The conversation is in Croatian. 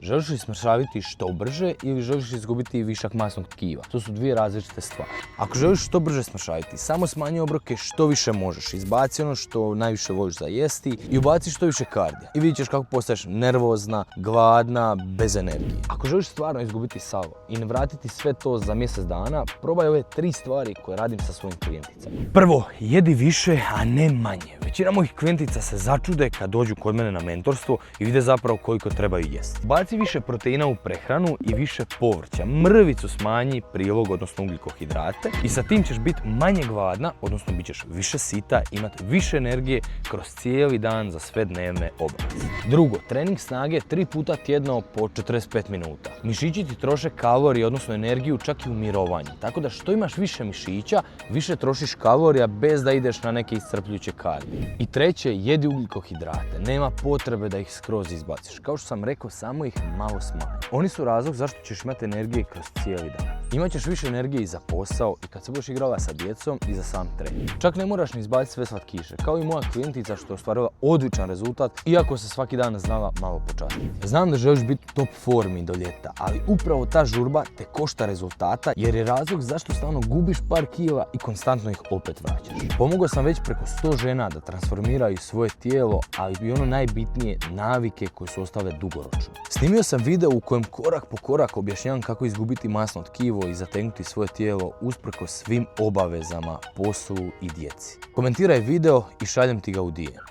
Želiš li smršaviti što brže ili želiš izgubiti višak masnog tkiva? To su dvije različite stvari. Ako želiš što brže smršaviti, samo smanji obroke što više možeš. Izbaci ono što najviše voliš za jesti i ubaci što više kardija. I vidit ćeš kako postaješ nervozna, gladna, bez energije. Ako želiš stvarno izgubiti salo i ne vratiti sve to za mjesec dana, probaj ove 3 stvari koje radim sa svojim klijenticama. Prvo, jedi više, a ne manje. Većina mojih klijentica se začude kad dođu kod mene na mentorstvo i vide zapravo koliko trebaju jesti. Baci više proteina u prehranu i više povrća. Mrvicu smanji prilog, odnosno ugljikohidrate, i sa tim ćeš biti manje gladna, odnosno bit ćeš više sita, imati više energije kroz cijeli dan za sve dnevne obaveze. Drugo, trening snage 3 puta tjedno po 45 minuta. Mišići ti troše kalorije, odnosno energiju, čak i u mirovanju. Tako da što imaš više mišića, više trošiš kalorija bez da ideš na neke iscrpljujuće kardije. I treće, jedi ugljikohidrate. Nema potrebe da ih skroz izbaciš. Kao što sam rekao, samo ih malo smanji. Oni su razlog zašto ćeš imati energije kroz cijeli dan. Imaćeš više energije i za posao i kad se budeš igrala sa djecom i za sam trening. Čak ne moraš ni izbaciti sve slatkiše, kao i moja klijentica što je ostvarila odličan rezultat, iako se svaki dan znala malo počastiti. Znam da želiš biti top formi do ljeta, ali upravo ta žurba te košta rezultata jer je razlog zašto stalno gubiš par kila i konstantno ih opet vraćaš. Pomogao sam već preko 100 žena da transformiraju svoje tijelo, ali i ono najbitnije, navike koje su ostale dugoročno. Snimio sam video u kojem korak po korak objašnjavam kako izgubiti masno tkivo i zategnuti svoje tijelo usprkos svim obavezama, poslu i djeci. Komentiraj video i šaljem ti ga u DM.